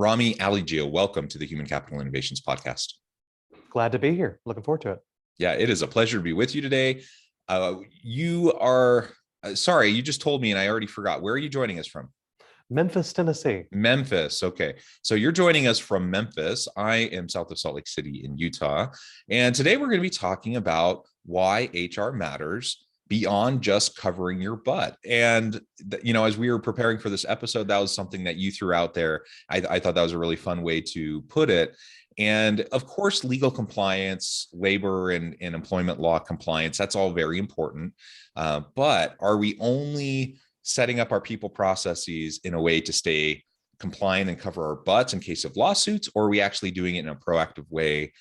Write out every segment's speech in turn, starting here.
Rhamy, Alejeal, welcome to the Human Capital Innovations Podcast. Glad to be here. Looking forward to it. Yeah, it is a pleasure to be with you today. You are, sorry, you just told me and I already forgot. Where are you joining us from? Memphis, Tennessee. Memphis. Okay. So you're joining us from Memphis. I am south of Salt Lake City in Utah. And today we're going to be talking about why HR matters beyond just covering your butt. And, as we were preparing for this episode, that was something that you threw out there. I thought that was a really fun way to put it. And of course, legal compliance, labor and employment law compliance, that's all very important. But are we only setting up our people processes in a way to stay compliant and cover our butts in case of lawsuits, or are we actually doing it in a proactive way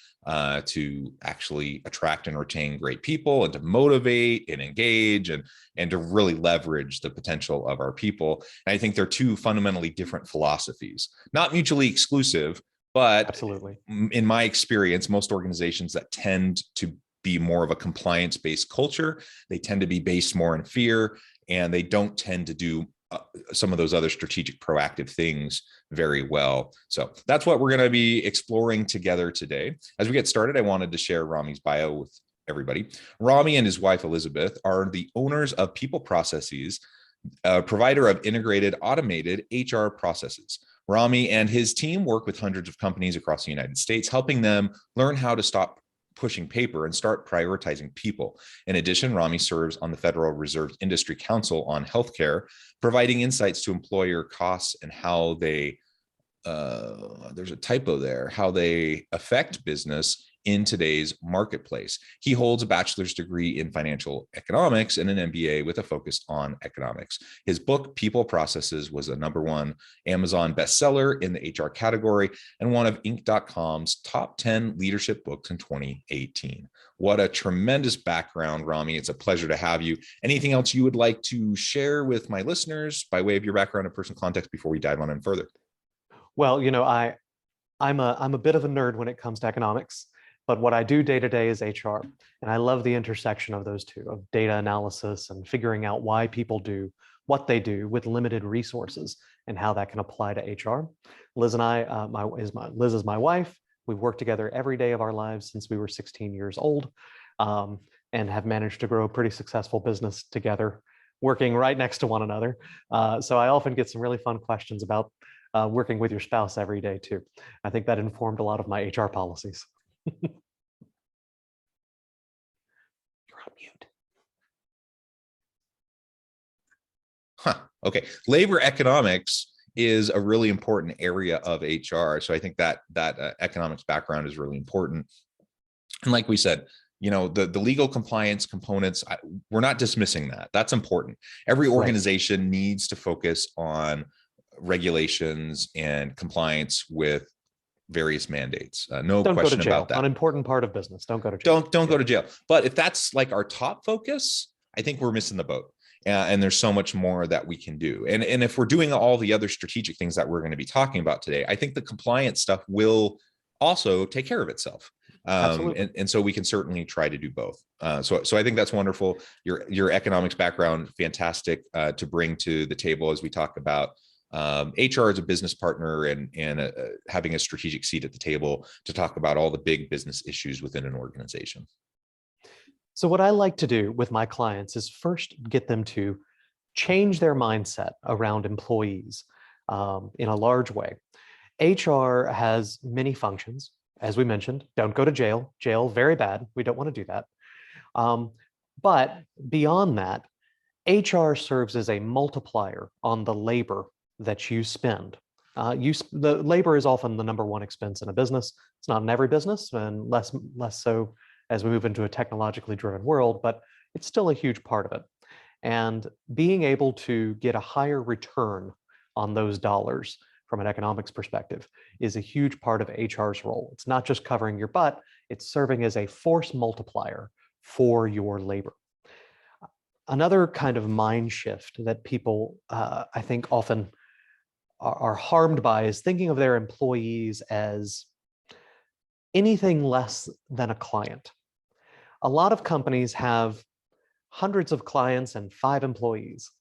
to actually attract and retain great people and to motivate and engage and to really leverage the potential of our people? And I think they're two fundamentally different philosophies, not mutually exclusive, but absolutely, in my experience, most organizations that tend to be more of a compliance-based culture, they tend to be based more in fear, and they don't tend to do some of those other strategic proactive things very well. So that's what we're going to be exploring together today. As we get started, I wanted to share Rhamy's bio with everybody. Rhamy and his wife, Elizabeth, are the owners of People Processes, a provider of integrated automated HR processes. Rhamy and his team work with hundreds of companies across the United States, helping them learn how to stop pushing paper and start prioritizing people. In addition, Rhamy serves on the Federal Reserve Industry Council on Healthcare, providing insights to employer costs and how they, there's a typo there, how they affect business in today's marketplace. He holds a bachelor's degree in financial economics and an MBA with a focus on economics. His book, People Processes, was a #1 Amazon bestseller in the HR category and one of Inc.com's top 10 leadership books in 2018. What a tremendous background, Rhamy. It's a pleasure to have you. Anything else you would like to share with my listeners by way of your background and personal context before we dive on in further? Well, I'm a bit of a nerd when it comes to economics. But what I do day to day is HR. And I love the intersection of those two, of data analysis and figuring out why people do what they do with limited resources and how that can apply to HR. Liz and I, Liz is my wife. We've worked together every day of our lives since we were 16 years old, and have managed to grow a pretty successful business together, working right next to one another. So I often get some really fun questions about working with your spouse every day too. I think that informed a lot of my HR policies. You're on mute. Okay. Labor economics is a really important area of HR. So I think that economics background is really important. And like we said, the legal compliance components, we're not dismissing that. That's important. Every organization needs to focus on regulations and compliance with various mandates. No question about that. An important part of business. Don't go to jail. Don't go to jail. But if that's like our top focus, I think we're missing the boat. And there's so much more that we can do. And if we're doing all the other strategic things that we're going to be talking about today, I think the compliance stuff will also take care of itself. And so we can certainly try to do both. So I think that's wonderful. Your economics background, fantastic to bring to the table as we talk about HR as a business partner and having a strategic seat at the table to talk about all the big business issues within an organization. So what I like to do with my clients is first get them to change their mindset around employees in a large way. HR has many functions. As we mentioned, don't go to jail. Jail, very bad. We don't want to do that. But beyond that, HR serves as a multiplier on the labor that you spend. The labor is often the #1 expense in a business. It's not in every business, and less so as we move into a technologically driven world, but it's still a huge part of it. And being able to get a higher return on those dollars from an economics perspective is a huge part of HR's role. It's not just covering your butt, it's serving as a force multiplier for your labor. Another kind of mind shift that people, I think, often are harmed by is thinking of their employees as anything less than a client. A lot of companies have hundreds of clients and 5 employees.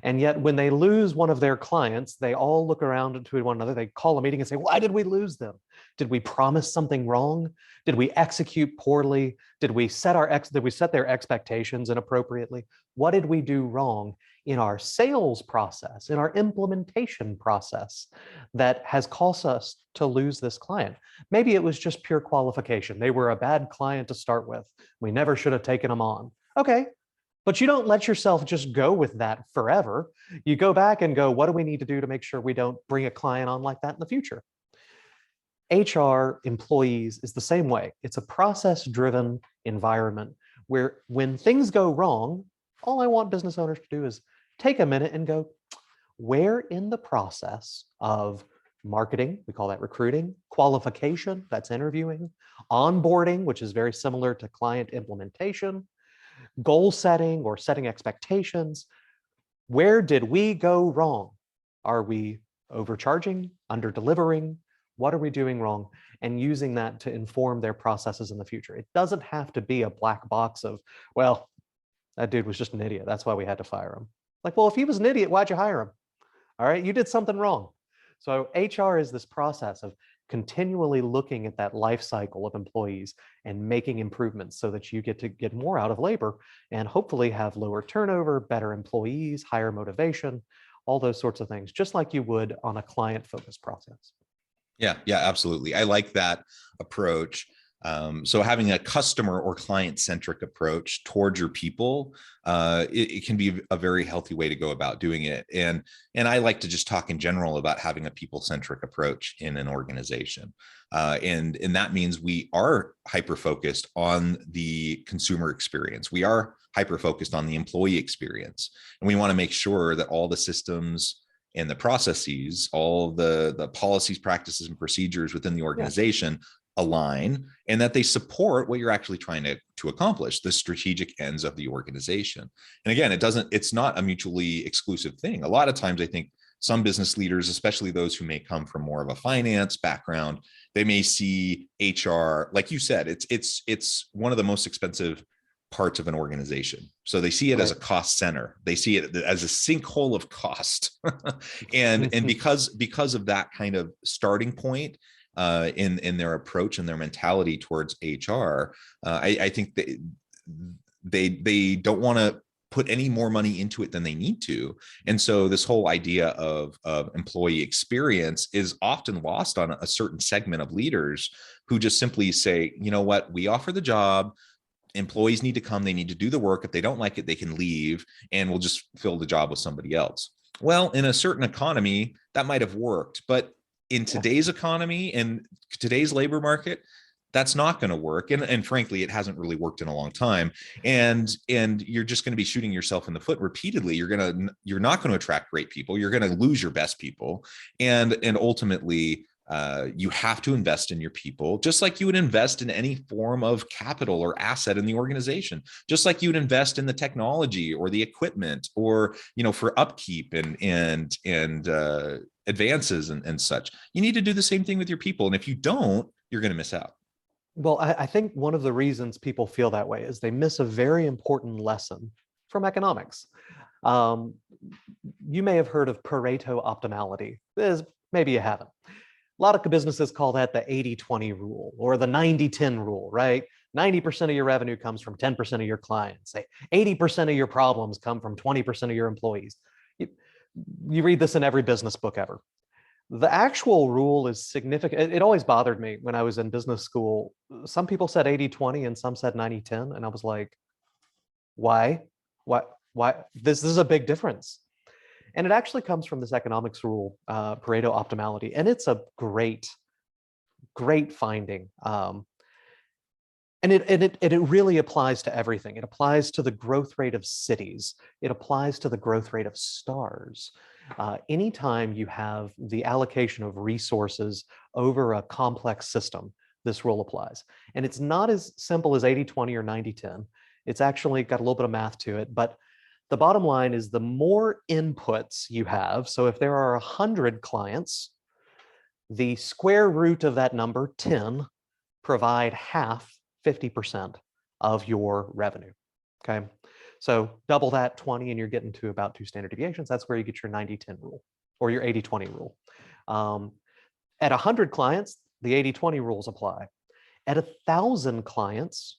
And yet when they lose one of their clients, they all look around to one another, they call a meeting and say, why did we lose them? Did we promise something wrong? Did we execute poorly? Did we set their expectations inappropriately? What did we do wrong in our sales process, in our implementation process that has caused us to lose this client? Maybe it was just pure qualification. They were a bad client to start with. We never should have taken them on. Okay, but you don't let yourself just go with that forever. You go back and go, what do we need to do to make sure we don't bring a client on like that in the future? HR employees is the same way. It's a process-driven environment where when things go wrong, all I want business owners to do is take a minute and go, where in the process of marketing, we call that recruiting, qualification, that's interviewing, onboarding, which is very similar to client implementation, goal setting or setting expectations, where did we go wrong? Are we overcharging, under-delivering? What are we doing wrong? And using that to inform their processes in the future. It doesn't have to be a black box of, well, that dude was just an idiot. That's why we had to fire him. Like, well, if he was an idiot, why'd you hire him? All right, you did something wrong. So HR is this process of continually looking at that life cycle of employees and making improvements so that you get to get more out of labor and hopefully have lower turnover, better employees, higher motivation, all those sorts of things, just like you would on a client-focused process. Yeah, absolutely. I like that approach. So having a customer or client-centric approach towards your people, it can be a very healthy way to go about doing it. And I like to just talk in general about having a people-centric approach in an organization. And that means we are hyper-focused on the consumer experience. We are hyper-focused on the employee experience. And we want to make sure that all the systems and the processes, all the policies, practices, and procedures within the organization align, and that they support what you're actually trying to accomplish, the strategic ends of the organization. And again, it's not a mutually exclusive thing. A lot of times I think some business leaders, especially those who may come from more of a finance background, they may see HR, like you said, it's one of the most expensive parts of an organization. So they see it as a cost center. They see it as a sinkhole of cost. and because of that kind of starting point, in their approach and their mentality towards HR, I think they don't want to put any more money into it than they need to. And so this whole idea of employee experience is often lost on a certain segment of leaders who just simply say, you know what, we offer the job. Employees need to come, they need to do the work. If they don't like it, they can leave and we'll just fill the job with somebody else. Well, in a certain economy, that might have worked, but in today's economy and today's labor market, that's not going to work. And frankly, it hasn't really worked in a long time. And you're just going to be shooting yourself in the foot repeatedly. You're not going to attract great people. You're going to lose your best people. And ultimately, you have to invest in your people, just like you would invest in any form of capital or asset in the organization, just like you would invest in the technology or the equipment or, for upkeep and advances and such. You need to do the same thing with your people. And if you don't, you're going to miss out. Well, I think one of the reasons people feel that way is they miss a very important lesson from economics. You may have heard of Pareto optimality. Maybe you haven't. A lot of businesses call that the 80-20 rule or the 90-10 rule, right? 90% of your revenue comes from 10% of your clients. Say 80% of your problems come from 20% of your employees. You read this in every business book ever. The actual rule is significant. It always bothered me when I was in business school. Some people said 80-20 and some said 90-10. And I was like, why? This is a big difference. And it actually comes from this economics rule, Pareto optimality. And it's a great finding. And it really applies to everything. It applies to the growth rate of cities. It applies to the growth rate of stars. Anytime you have the allocation of resources over a complex system, this rule applies. And it's not as simple as 80-20 or 90-10. It's actually got a little bit of math to it, but the bottom line is the more inputs you have, so if there are 100 clients, the square root of that number, 10, provide half, 50% of your revenue, okay? So double that 20 and you're getting to about 2 standard deviations. That's where you get your 90-10 rule or your 80-20 rule. At 100 clients, the 80-20 rules apply. At 1,000 clients,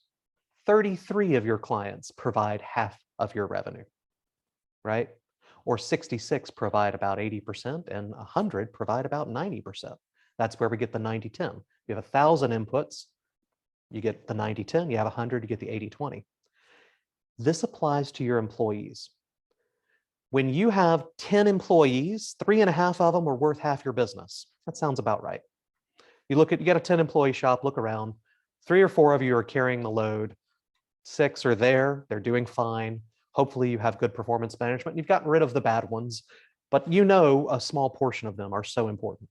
33 of your clients provide half of your revenue, right? Or 66 provide about 80% and 100 provide about 90%. That's where we get the 90-10. You have 1,000 inputs, you get the 90-10. You have 100, you get the 80-20. This applies to your employees. When you have 10 employees, 3.5 of them are worth half your business. That sounds about right. You get a 10 employee shop, look around, 3 or 4 of you are carrying the load, 6 are there, they're doing fine. Hopefully you have good performance management. You've gotten rid of the bad ones, but you know a small portion of them are so important.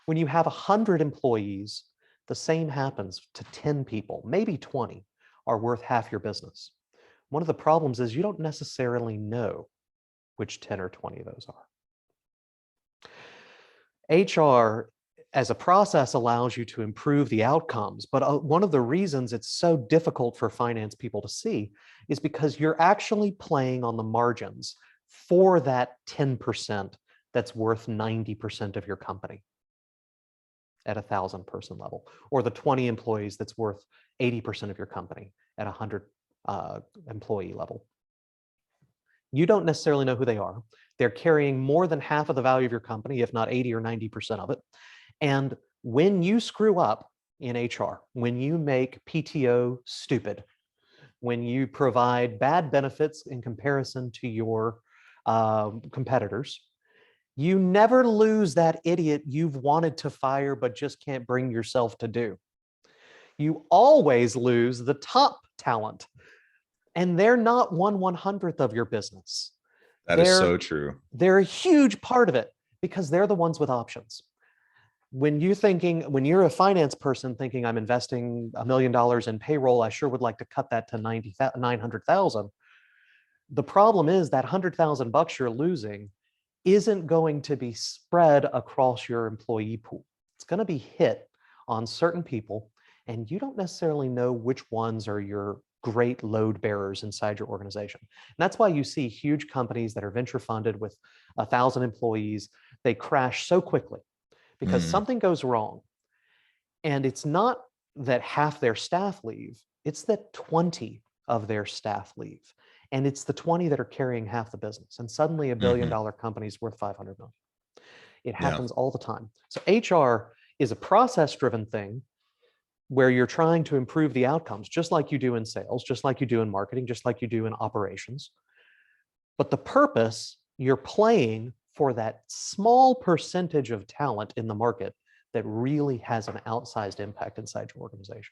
When you have 100 employees, the same happens to 10 people, maybe 20 are worth half your business. One of the problems is you don't necessarily know which 10 or 20 of those are. HR as a process allows you to improve the outcomes, but one of the reasons it's so difficult for finance people to see is because you're actually playing on the margins for that 10% that's worth 90% of your company at 1,000 person level, or the 20 employees that's worth 80% of your company at 100 employee level. You don't necessarily know who they are. They're carrying more than half of the value of your company, if not 80 or 90% of it. And when you screw up in HR, when you make PTO stupid, when you provide bad benefits in comparison to your competitors, you never lose that idiot you've wanted to fire but just can't bring yourself to do. You always lose the top talent, and they're not 1/100th of your business. That is so true. They're a huge part of it because they're the ones with options. When you're a finance person thinking I'm investing $1 million in payroll, I sure would like to cut that to 900,000. The problem is that $100,000 you're losing isn't going to be spread across your employee pool. It's going to be hit on certain people, and you don't necessarily know which ones are your great load bearers inside your organization. And that's why you see huge companies that are venture funded with 1,000 employees, they crash so quickly because something goes wrong. And it's not that half their staff leave, it's that 20 of their staff leave. And it's the 20 that are carrying half the business. And suddenly $1 billion company is worth 500 million. It happens all the time. So HR is a process-driven thing where you're trying to improve the outcomes, just like you do in sales, just like you do in marketing, just like you do in operations. But the purpose, you're playing for that small percentage of talent in the market that really has an outsized impact inside your organization.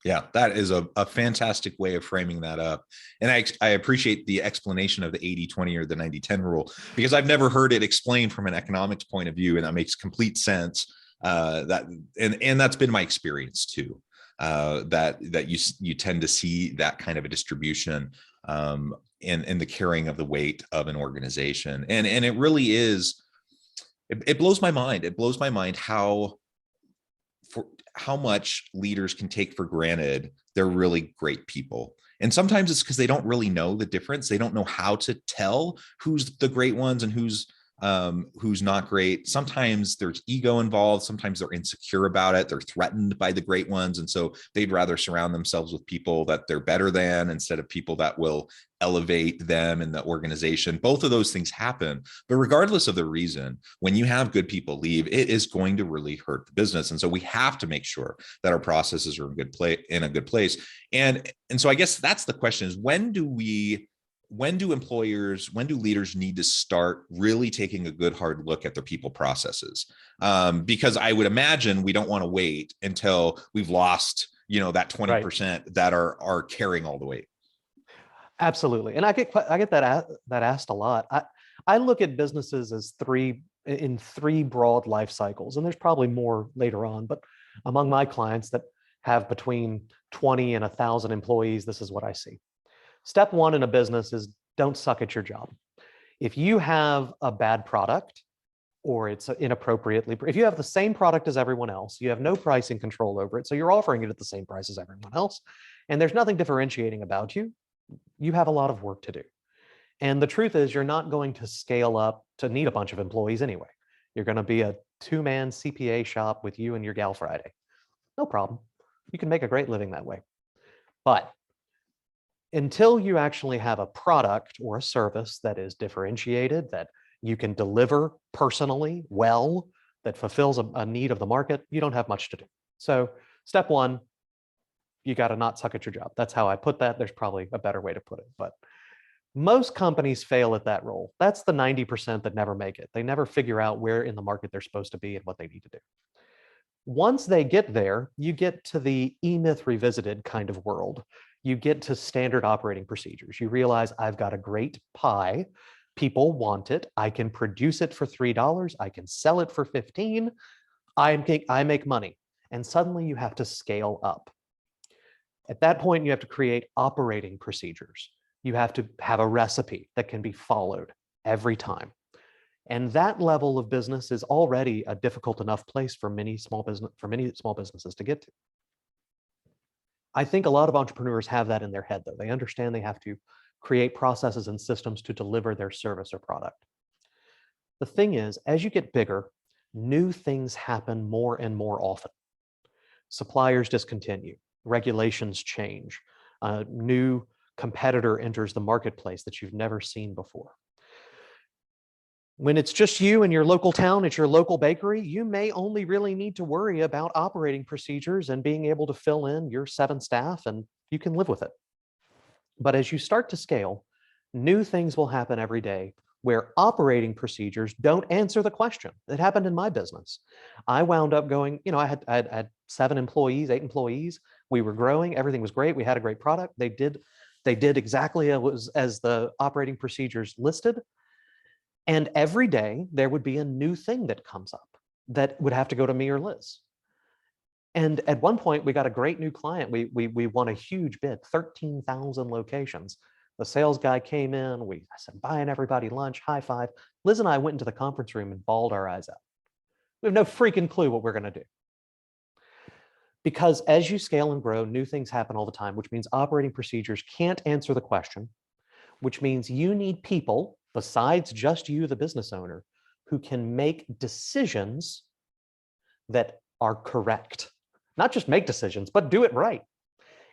Yeah, that is a fantastic way of framing that up. And I appreciate the explanation of the 80-20 or the 90-10 rule, because I've never heard it explained from an economics point of view. And that makes complete sense. And that's been my experience too. That you tend to see that kind of a distribution in the carrying of the weight of an organization. And it really is, it blows my mind. It blows my mind how much leaders can take for granted they're really great people. And sometimes it's because they don't really know the difference. They don't know how to tell who's the great ones and who's not great. Sometimes there's ego involved. Sometimes they're insecure about it. They're threatened by the great ones. And so they'd rather surround themselves with people that they're better than instead of people that will elevate them in the organization. Both of those things happen. But regardless of the reason, when you have good people leave, it is going to really hurt the business. And so we have to make sure that our processes are in a good place. And so I guess that's the question is, when do leaders need to start really taking a good hard look at their people processes? Because I would imagine we don't want to wait until we've lost, that 20% that are carrying all the weight. Absolutely. And I get that asked a lot. I look at businesses as three broad life cycles, and there's probably more later on, but among my clients that have between 20 and 1,000 employees, this is what I see. Step one in a business is don't suck at your job. If you have a bad product or it's inappropriately, if you have the same product as everyone else, you have no pricing control over it, so you're offering it at the same price as everyone else, and there's nothing differentiating about you, you have a lot of work to do. And the truth is, you're not going to scale up to need a bunch of employees anyway. You're going to be a two-man CPA shop with you and your gal Friday. No problem. You can make a great living that way. But until you actually have a product or a service that is differentiated, that you can deliver personally well, that fulfills a need of the market, you don't have much to do. So step one, you got to not suck at your job. That's how I put that. There's probably a better way to put it, but most companies fail at that role. That's the 90% that never make it. They never figure out where in the market they're supposed to be and what they need to do. Once they get there, you get to the E-Myth Revisited kind of world. You get to standard operating procedures. You realize I've got a great pie. People want it. I can produce it for $3. I can sell it for 15. I make money. And suddenly you have to scale up. At that point, you have to create operating procedures. You have to have a recipe that can be followed every time. And that level of business is already a difficult enough place for many small businesses to get to. I think a lot of entrepreneurs have that in their head, though. They understand they have to create processes and systems to deliver their service or product. The thing is, as you get bigger, new things happen more and more often. Suppliers discontinue, regulations change, a new competitor enters the marketplace that you've never seen before. When it's just you and your local town, it's your local bakery, you may only really need to worry about operating procedures and being able to fill in your 7 staff, and you can live with it. But as you start to scale, new things will happen every day where operating procedures don't answer the question. It happened in my business. I wound up going, I had 7 employees, 8 employees. We were growing. Everything was great. We had a great product. They did exactly as the operating procedures listed. And every day there would be a new thing that comes up that would have to go to me or Liz. And at one point we got a great new client. We won a huge bid, 13,000 locations. The sales guy came in, I said, buying everybody lunch, high five. Liz and I went into the conference room and bawled our eyes out. We have no freaking clue what we're going to do. Because as you scale and grow, new things happen all the time, which means operating procedures can't answer the question, which means you need people besides just you, the business owner, who can make decisions that are correct. Not just make decisions, but do it right.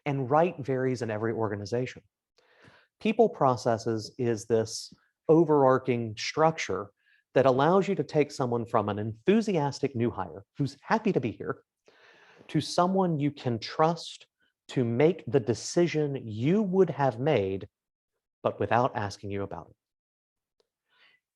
And right varies in every organization. People processes is this overarching structure that allows you to take someone from an enthusiastic new hire who's happy to be here to someone you can trust to make the decision you would have made, but without asking you about it.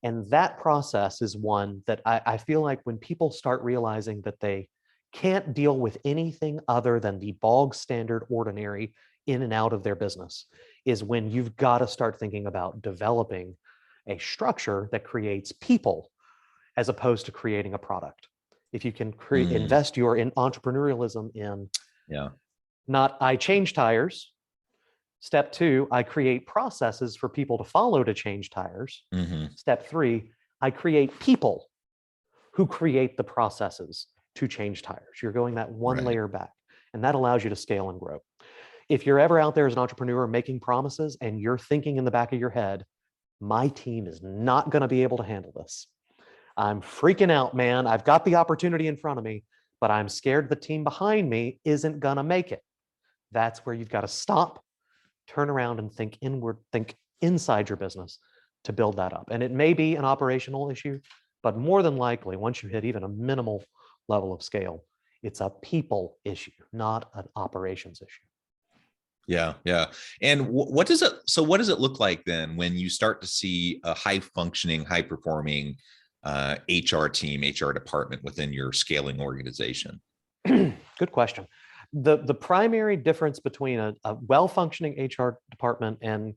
And that process is one that I feel like when people start realizing that they can't deal with anything other than the bog standard ordinary in and out of their business, is when you've got to start thinking about developing a structure that creates people as opposed to creating a product. If you can invest your entrepreneurialism in, not I change tires. Step 2, I create processes for people to follow to change tires. Step 3, I create people who create the processes to change tires. You're going that one layer back, and that allows you to scale and grow. If you're ever out there as an entrepreneur making promises and you're thinking in the back of your head, my team is not going to be able to handle this. I'm freaking out, man. I've got the opportunity in front of me, but I'm scared the team behind me isn't going to make it. That's where you've got to stop, turn around and think inward, think inside your business to build that up. And it may be an operational issue, but more than likely, once you hit even a minimal level of scale, it's a people issue, not an operations issue. Yeah. And what does it look like then when you start to see a high functioning, high performing HR team, HR department within your scaling organization? Good question. The primary difference between a well-functioning HR department and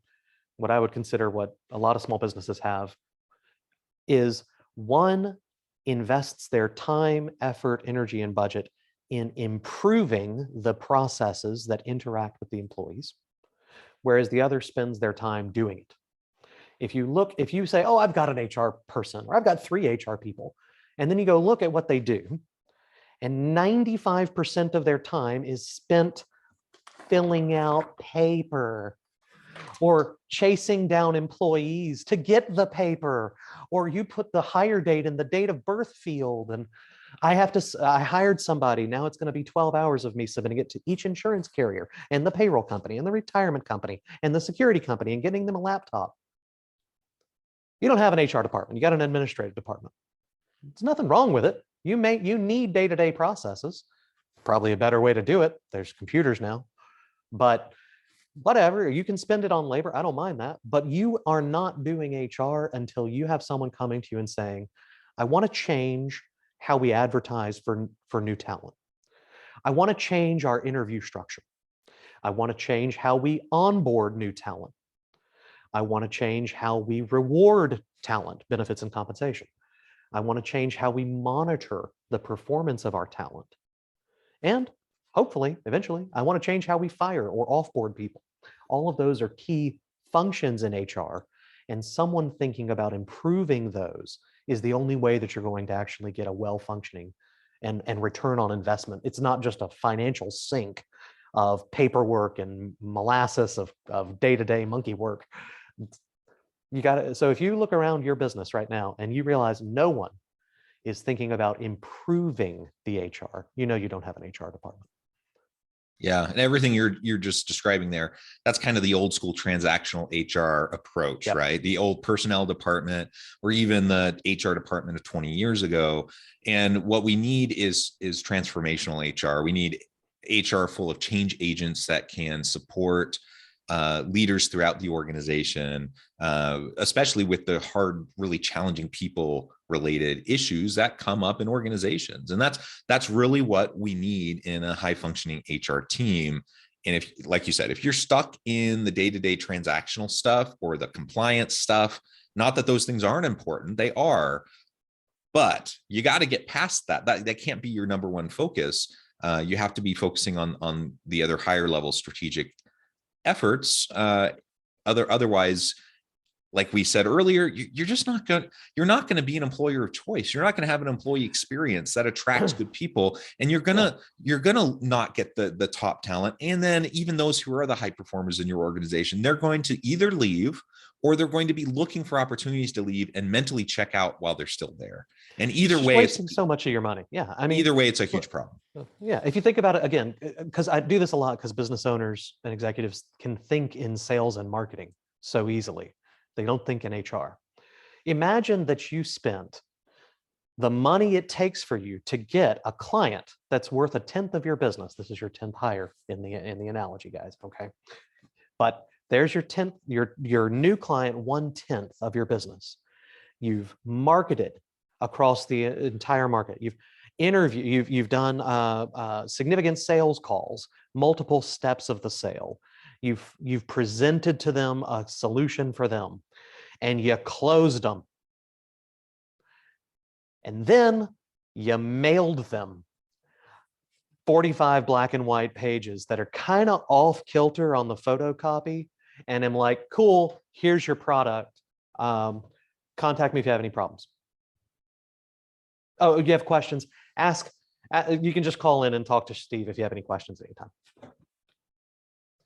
what I would consider what a lot of small businesses have is one invests their time, effort, energy, and budget in improving the processes that interact with the employees, whereas the other spends their time doing it. If you say, oh, I've got an HR person, or I've got 3 HR people, and then you go look at what they do, and 95% of their time is spent filling out paper or chasing down employees to get the paper, or you put the hire date in the date of birth field. And I hired somebody. Now it's going to be 12 hours of me submitting it to each insurance carrier and the payroll company and the retirement company and the security company and getting them a laptop. You don't have an HR department. You got an administrative department. There's nothing wrong with it. You need day-to-day processes. Probably a better way to do it. There's computers now, but whatever, you can spend it on labor. I don't mind that, but you are not doing HR until you have someone coming to you and saying, I want to change how we advertise for new talent. I want to change our interview structure. I want to change how we onboard new talent. I want to change how we reward talent, benefits and compensation. I want to change how we monitor the performance of our talent. And hopefully, eventually, I want to change how we fire or offboard people. All of those are key functions in HR, and someone thinking about improving those is the only way that you're going to actually get a well-functioning and return on investment. It's not just a financial sink of paperwork and molasses of day-to-day monkey work. You got to, so if you look around your business right now and you realize no one is thinking about improving the HR, you know you don't have an HR department. Yeah, and everything you're just describing there, that's kind of the old school transactional HR approach, Yep. right? The old personnel department, or even the HR department of 20 years ago. And what we need is transformational HR. We need HR full of change agents that can support leaders throughout the organization, especially with the hard, really challenging people related issues that come up in organizations. And that's really what we need in a high functioning HR team. And if, like you said, if you're stuck in the day-to-day transactional stuff or the compliance stuff, not that those things aren't important, they are, but you got to get past that. That can't be your number one focus. You have to be focusing on the other higher level strategic efforts. Otherwise, like we said earlier, you're not going to be an employer of choice. You're not going to have an employee experience that attracts good people, and you're going to not get the top talent. And then even those who are the high performers in your organization, they're going to either leave or they're going to be looking for opportunities to leave and mentally check out while they're still there. And either way, wasting so much of your money. Yeah, I mean, either way, it's a huge problem. Yeah, if you think about it again, because I do this a lot, because business owners and executives can think in sales and marketing so easily. They don't think in HR. Imagine that you spent the money it takes for you to get a client that's worth 1/10 of your business. This is your 10th hire in the analogy, guys. Okay, but there's your 10th, your new client, 1/10 of your business. You've marketed across the entire market. You've interviewed. You've done significant sales calls, multiple steps of the sale. You've presented to them a solution for them, and you closed them. And then you mailed them 45 black and white pages that are kind of off kilter on the photocopy. And I'm like, cool, here's your product. Contact me if you have any problems. Oh, you have questions? Ask. You can just call in and talk to Steve if you have any questions anytime.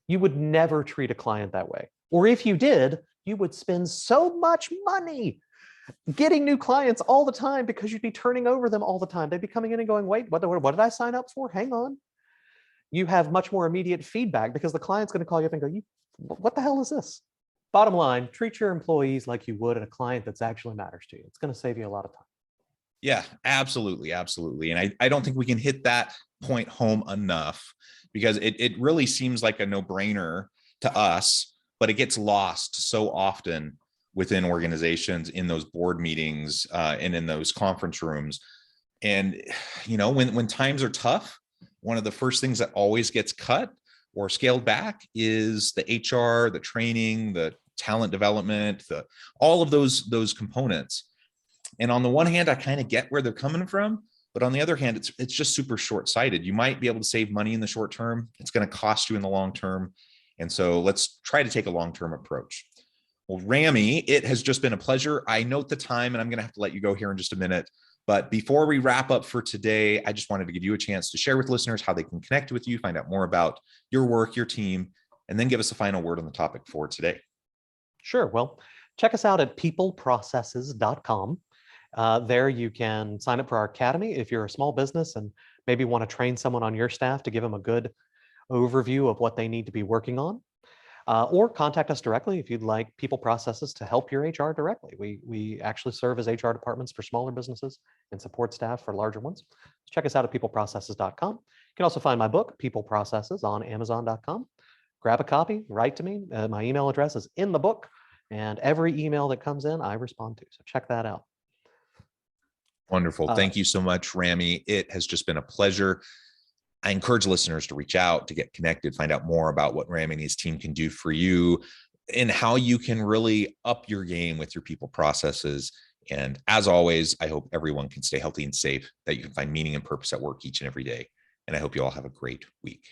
You would never treat a client that way. Or if you did, you would spend so much money getting new clients all the time because you'd be turning over them all the time. They'd be coming in and going, wait, what did I sign up for? Hang on. You have much more immediate feedback because the client's going to call you up and go, what the hell is this? Bottom line, treat your employees like you would a client that's actually matters to you. It's going to save you a lot of time. Yeah, absolutely. Absolutely. And I don't think we can hit that point home enough, because it really seems like a no-brainer to us, but it gets lost so often within organizations, in those board meetings and in those conference rooms. And, you know, when times are tough, one of the first things that always gets cut or scaled back is the HR, the training, the talent development, all of those components. And on the one hand, I kind of get where they're coming from, but on the other hand, it's just super short-sighted. You might be able to save money in the short term. It's going to cost you in the long term. And so let's try to take a long-term approach. Well, Rhamy, it has just been a pleasure. I note the time, and I'm going to have to let you go here in just a minute. But before we wrap up for today, I just wanted to give you a chance to share with listeners how they can connect with you, find out more about your work, your team, and then give us a final word on the topic for today. Sure. Well, check us out at peopleprocesses.com. There you can sign up for our academy if you're a small business and maybe want to train someone on your staff to give them a good overview of what they need to be working on. Or contact us directly if you'd like People Processes to help your HR directly. We actually serve as HR departments for smaller businesses and support staff for larger ones. Check us out at peopleprocesses.com. You can also find my book, People Processes, on amazon.com. Grab a copy, write to me. My email address is in the book, and every email that comes in, I respond to. So check that out. Wonderful. Thank you so much, Rhamy. It has just been a pleasure. I encourage listeners to reach out, to get connected, find out more about what Rhamy and his team can do for you and how you can really up your game with your people processes. And as always, I hope everyone can stay healthy and safe, that you can find meaning and purpose at work each and every day. And I hope you all have a great week.